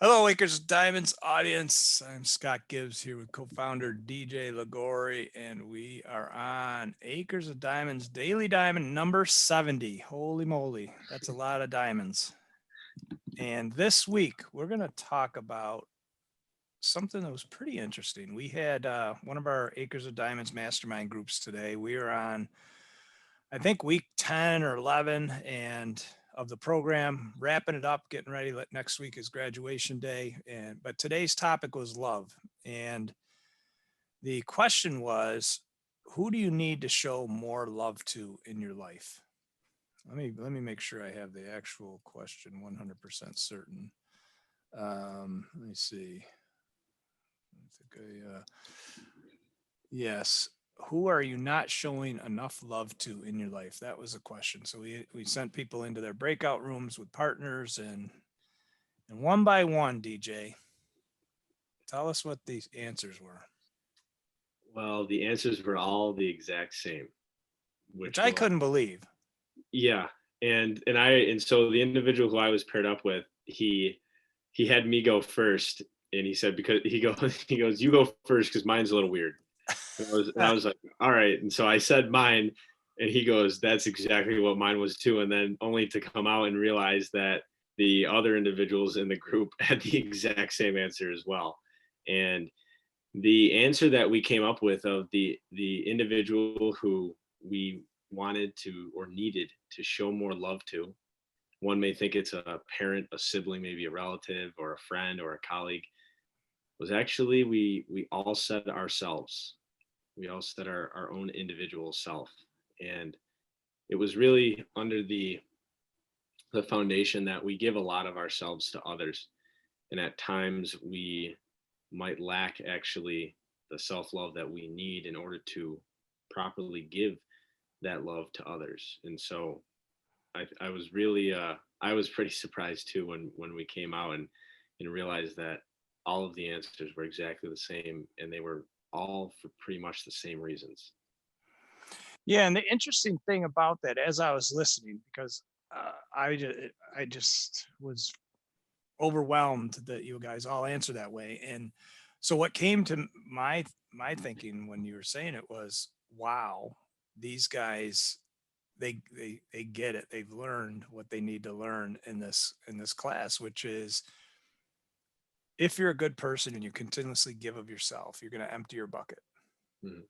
Hello, Acres of Diamonds audience. I'm Scott Gibbs here with co-founder DJ Lagori, and we are on Acres of Diamonds Daily Diamond number 70. Holy moly, that's a lot of diamonds. And this week, we're going to talk about something that was pretty interesting. We had one of our Acres of Diamonds Mastermind groups today. We were on, I think, week 10 or 11, and of the program, wrapping it up, getting ready. Next week is graduation day, but today's topic was love, and the question was, who do you need to show more love to in your life? Let me make sure I have the actual question 100% certain. Let me see. I think yes. Who are you not showing enough love to in your life? That was a question. So we sent people into their breakout rooms with partners, and one by one, DJ, tell us what these answers were. Well, the answers were all the exact same, Which which I was couldn't believe. yeah. And so the individual who I was paired up with, he had me go first, and he said because he goes you go first because mine's a little weird. And I was like, all right. And so I said mine, and he goes, that's exactly what mine was too. And then only to come out and realize that the other individuals in the group had the exact same answer as well. And the answer that we came up with of the individual who we wanted to or needed to show more love to, one may think it's a parent, a sibling, maybe a relative or a friend or a colleague, was actually we all said ourselves. We all said our own individual self. And it was really under the foundation that we give a lot of ourselves to others, and at times we might lack actually the self-love that we need in order to properly give that love to others. And so I was really I was pretty surprised too when we came out and realized that all of the answers were exactly the same, and they were all for pretty much the same reasons. Yeah, and the interesting thing about that, as I was listening, because I just was overwhelmed that you guys all answer that way. And so what came to my thinking when you were saying it was, wow, these guys, they get it. They've learned what they need to learn in this class, which is, if you're a good person and you continuously give of yourself, you're going to empty your bucket. Mhm.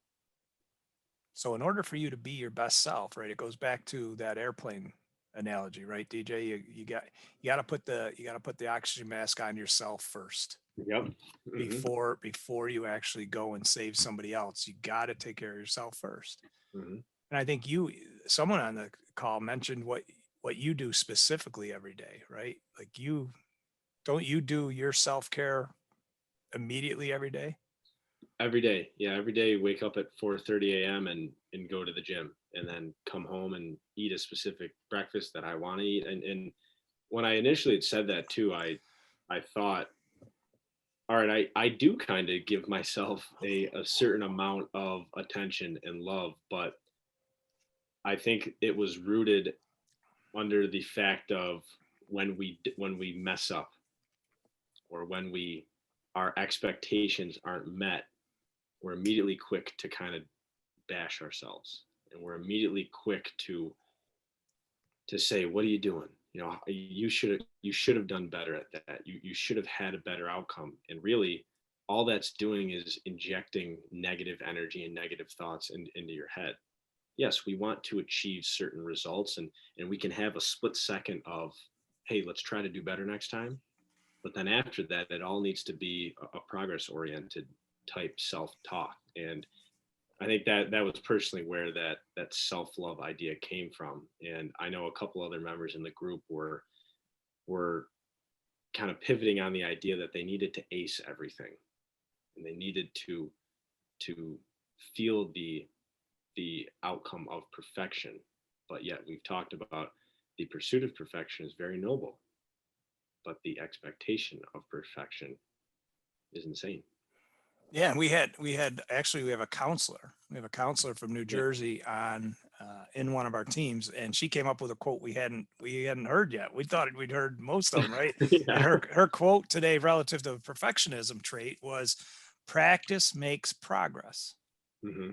So in order for you to be your best self, right, it goes back to that airplane analogy, right, DJ? You got to put the oxygen mask on yourself first Yep. Hmm. before you actually go and save somebody else. You got to take care of yourself first. Hmm. And I think someone on the call mentioned what you do specifically every day, right? Like, you do your self-care immediately every day? Every day, yeah, every day. Wake up at 4:30 a.m. and go to the gym, and then come home and eat a specific breakfast that I want to eat. And when I initially had said that too, I thought, all right, I do kind of give myself a certain amount of attention and love, but I think it was rooted under the fact of when we mess up, or when we our expectations aren't met, we're immediately quick to kind of bash ourselves, and we're immediately quick to say, what are you doing? You should have done better at that. You should have had a better outcome. And really, all that's doing is injecting negative energy and negative thoughts into your head. Yes, we want to achieve certain results, and we can have a split second of, hey, let's try to do better next time. But then after that, it all needs to be a progress oriented type self talk. And I think that was personally where that self love idea came from. And I know a couple other members in the group were kind of pivoting on the idea that they needed to ace everything, and they needed to feel the outcome of perfection. But yet we've talked about the pursuit of perfection is very noble, but the expectation of perfection is insane. Yeah, and we have a counselor. We have a counselor from New Yeah. Jersey on in one of our teams, and she came up with a quote we hadn't heard yet. We thought we'd heard most of them, right? And Yeah. her quote today relative to the perfectionism trait was, "Practice makes progress. Hmm.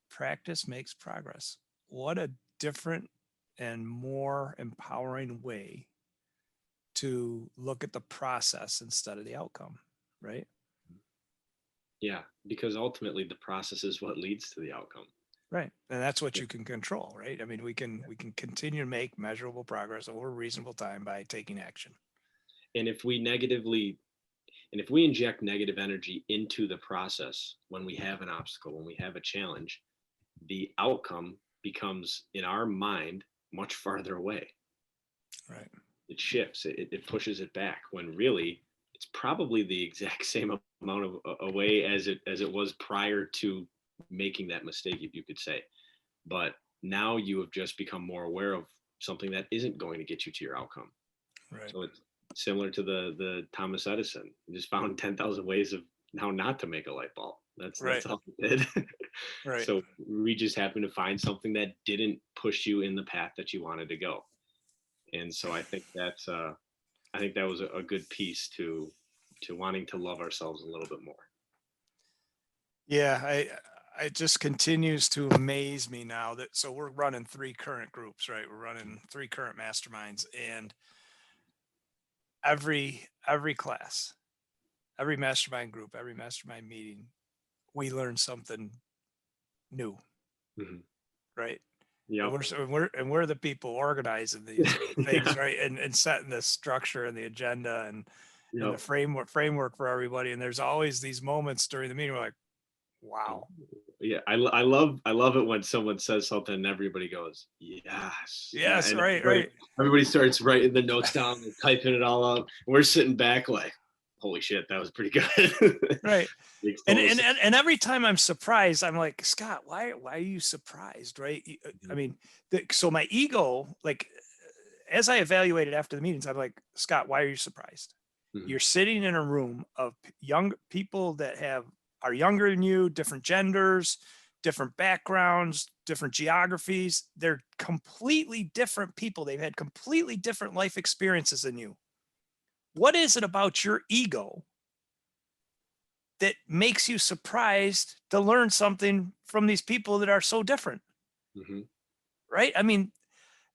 Practice makes progress." What a different and more empowering way to look at the process instead of the outcome, right? Yeah, because ultimately the process is what leads to the outcome. Right. And that's what Yeah. you can control, right? I mean, we can continue to make measurable progress over a reasonable time by taking action. And if we negatively, and if we inject negative energy into the process when we have an obstacle, when we have a challenge, the outcome becomes in our mind much farther away. Right. It shifts, it pushes it back when really it's probably the exact same amount of away as it was prior to making that mistake, if you could say. But now you have just become more aware of something that isn't going to get you to your outcome. Right. So it's similar to the Thomas Edison. He just found 10,000 ways of how not to make a light bulb. Right. That's all he did. Right. So we just happened to find something that didn't push you in the path that you wanted to go. And so I think that was a good piece to wanting to love ourselves a little bit more. Yeah, it just continues to amaze me now that so we're running three current groups, right? We're running three current masterminds, and every class, every mastermind group, every mastermind meeting, we learn something new, Hmm. right? And Yep. we're the people organizing these things, Yeah. right? And setting the structure and the agenda and the Yep. framework for everybody. And there's always these moments during the meeting where like, wow. Yeah, I love it when someone says something and everybody goes, yes. Yeah, Yes, and right, right. everybody starts writing the notes down and typing it all up. We're sitting back like, holy shit, that was pretty good. Right. Makes And, total and sense. and and every time I'm surprised, I'm like, Scott, why are you surprised? Right. I Mhm. mean, so my ego, like as I evaluated after the meetings, I'm like, Scott, why are you surprised? Mhm. You're sitting in a room of young people that are younger than you, different genders, different backgrounds, different geographies. They're completely different people. They've had completely different life experiences than you. What is it about your ego that makes you surprised to learn something from these people that are so different? Mhm. Right. I mean,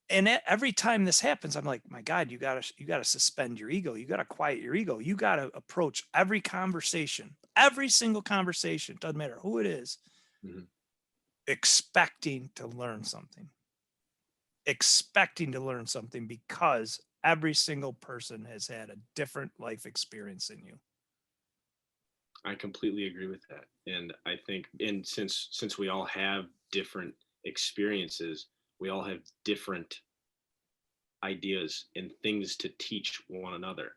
and every time this happens, I'm like, my God, you gotta suspend your ego. You gotta quiet your ego. You gotta approach every conversation, every single conversation, doesn't matter who it is, Mhm. expecting to learn something. Expecting to learn something because every single person has had a different life experience than you. I completely agree with that. And I think, and since we all have different experiences, we all have different ideas and things to teach one another.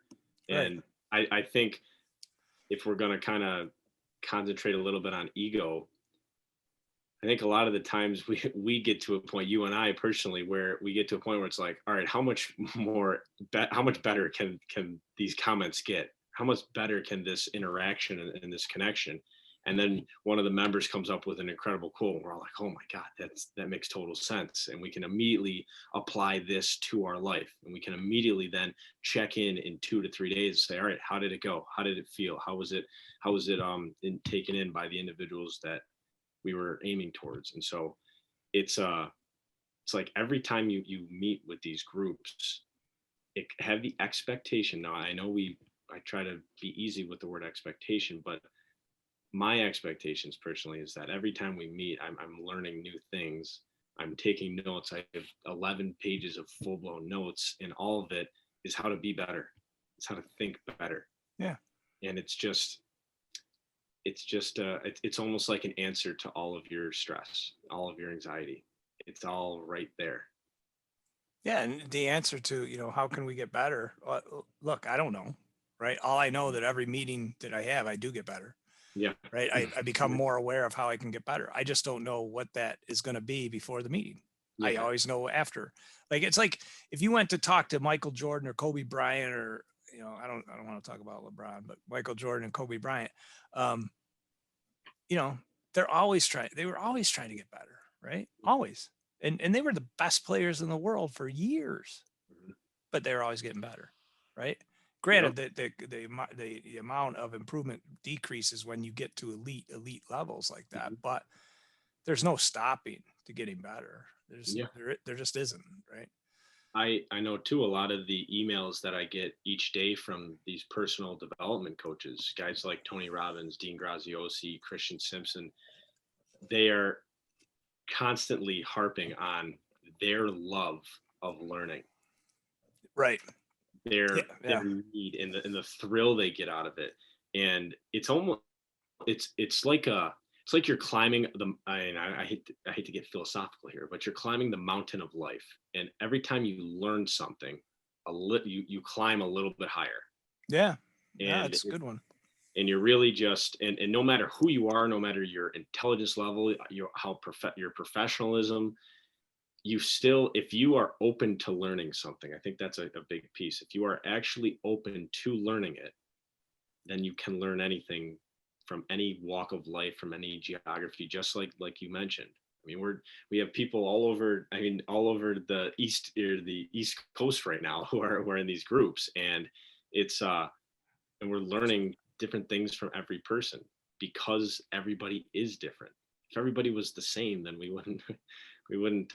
Right. And I think if we're going to kind of concentrate a little bit on ego, I think a lot of the times we get to a point, you and I personally, where we get to a point where it's like, all right, how much how much better can these comments get? How much better can this interaction and this connection? And then one of the members comes up with an incredible quote, and we're all like, oh my God, that makes total sense. And we can immediately apply this to our life. And we can immediately then check in 2 to 3 days and say, all right, how did it go? How did it feel? How was it taken in by the individuals that we were aiming towards? And so it's it's like every time you meet with these groups, it have the expectation. Now I know I try to be easy with the word expectation, but my expectations personally is that every time we meet, I'm learning new things. I'm taking notes. I have 11 pages of full-blown notes, and all of it is how to be better. It's how to think better. Yeah. And it's almost like an answer to all of your stress, all of your anxiety. It's all right there. Yeah. And the answer to, how can we get better? Look, I don't know. Right. All I know that every meeting that I have, I do get better. Yeah. Right. I become more aware of how I can get better. I just don't know what that is going to be before the meeting. I Yeah. always know after. Like it's like if you went to talk to Michael Jordan or Kobe Bryant or I don't want to talk about LeBron, but Michael Jordan and Kobe Bryant, um, you know, they were always trying to get better, right? Always. and they were the best players in the world for years, Mhm. but they're always getting better, right? Yep. Granted, the amount of improvement decreases when you get to elite levels like that, Mhm. but there's no stopping to getting better. Yeah. There just isn't, right? I know too, a lot of the emails that I get each day from these personal development coaches, guys like Tony Robbins, Dean Graziosi, Christian Simpson, they are constantly harping on their love of learning, Right. Yeah. their Yeah. need and the thrill they get out of it. And it's almost it's like you're climbing I hate to get philosophical here, but you're climbing the mountain of life. And every time you learn something, you climb a little bit higher. Yeah. Yeah. And It's a good one. you're really just and no matter who you are, no matter your intelligence level, your professionalism, you still, if you are open to learning something, I think that's a big piece. If you are actually open to learning it, then you can learn anything from any walk of life, from any geography, just like you mentioned. I mean, we have people all over, I mean, all over the East Coast right now who are in these groups. And it's and we're learning different things from every person because everybody is different. If everybody was the same, then we wouldn't we wouldn't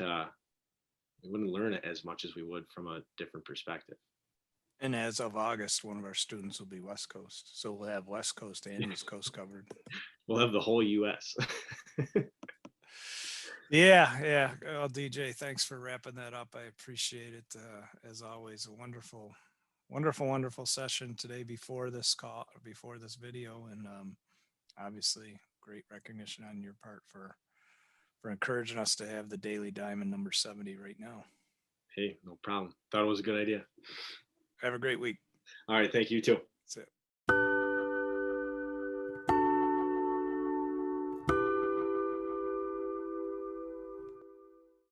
we wouldn't learn it as much as we would from a different perspective. And as of August, one of our students will be West Coast. So we'll have West Coast and East Coast covered. We'll have the whole US. Yeah. Yeah. Well, DJ, thanks for wrapping that up. I appreciate it. As always, a wonderful session today before this call, before this video. And obviously, great recognition on your part for encouraging us to have the Daily Diamond number 70 right now. Hey, no problem. Thought it was a good idea. Have a great week. All right. Thank you too.